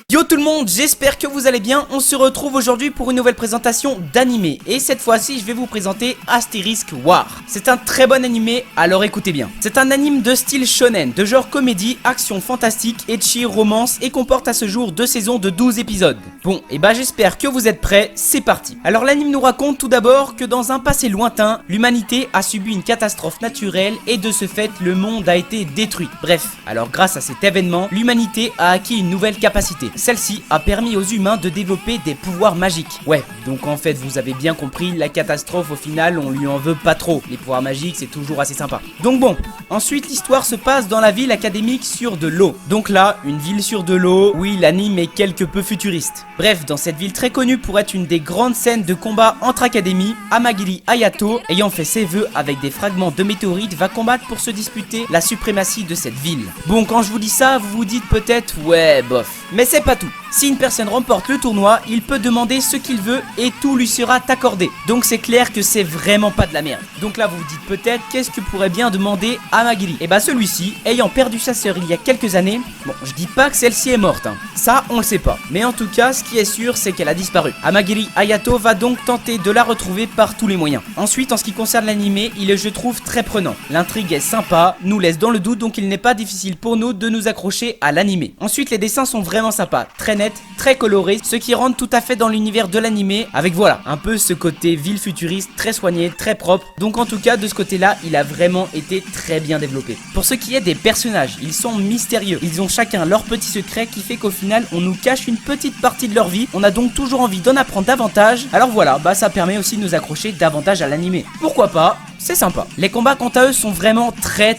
Yo tout le monde, j'espère que vous allez bien. On se retrouve aujourd'hui pour une nouvelle présentation d'animé. Et cette fois-ci, je vais vous présenter Asterisk War. C'est un très bon animé, alors écoutez bien. C'est un anime de style shonen, de genre comédie, action fantastique, ecchi, romance et comporte à ce jour 2 saisons de 12 épisodes. Bon, et bah j'espère que vous êtes prêts, c'est parti. Alors l'anime nous raconte tout d'abord que dans un passé lointain, l'humanité a subi une catastrophe naturelle et de ce fait, le monde a été détruit. Bref, alors grâce à cet événement, l'humanité a acquis une nouvelle capacité. Celle-ci a permis aux humains de développer des pouvoirs magiques. Ouais, donc en fait vous avez bien compris, la catastrophe au final on lui en veut pas trop. Les pouvoirs magiques c'est toujours assez sympa. Donc bon, ensuite l'histoire se passe dans la ville académique sur de l'eau. Donc là, une ville sur de l'eau, oui l'anime est quelque peu futuriste. Bref, dans cette ville très connue pour être une des grandes scènes de combat entre académies, Amagiri Hayato, ayant fait ses vœux avec des fragments de météorites, va combattre pour se disputer la suprématie de cette ville. Bon, quand je vous dis ça, vous vous dites peut-être ouais bof. Mais c'est pas tout. Si une personne remporte le tournoi, il peut demander ce qu'il veut et tout lui sera accordé. Donc c'est clair que c'est vraiment pas de la merde. Donc là vous vous dites peut-être qu'est-ce que pourrait bien demander Amagiri. Et bah celui-ci, ayant perdu sa sœur il y a quelques années, bon je dis pas que celle-ci est morte, ça on le sait pas. Mais en tout cas ce qui est sûr c'est qu'elle a disparu. Amagiri Hayato va donc tenter de la retrouver par tous les moyens. Ensuite en ce qui concerne l'animé, il est je trouve très prenant. L'intrigue est sympa, nous laisse dans le doute donc il n'est pas difficile pour nous de nous accrocher à l'animé. Ensuite les dessins sont vraiment sympas, très nets, très colorés, ce qui rentre tout à fait dans l'univers de l'animé avec voilà, un peu ce côté ville futuriste, très soigné, très propre. Donc en tout cas de ce côté là, il a vraiment été très bien développé. Pour ce qui est des personnages, ils sont mystérieux, ils ont chacun leur petit secret qui fait qu'au final on nous cache une petite partie de leur vie. On a donc toujours envie d'en apprendre davantage. Alors voilà, bah ça permet aussi de nous accrocher davantage à l'animé. Pourquoi pas? C'est sympa. Les combats quant à eux sont vraiment très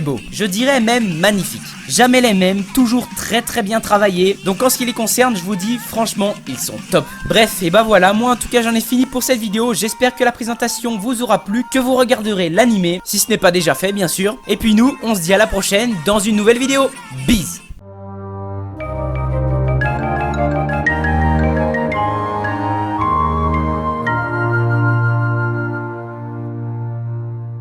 beaux. Je dirais même magnifiques. Jamais les mêmes, toujours très bien travaillés. Donc en ce qui les concerne, je vous dis franchement, ils sont top. Bref, et bah voilà, moi en tout cas j'en ai fini pour cette vidéo. J'espère que la présentation vous aura plu, que vous regarderez l'animé, si ce n'est pas déjà fait bien sûr. Et puis nous, on se dit à la prochaine dans une nouvelle vidéo. Bis.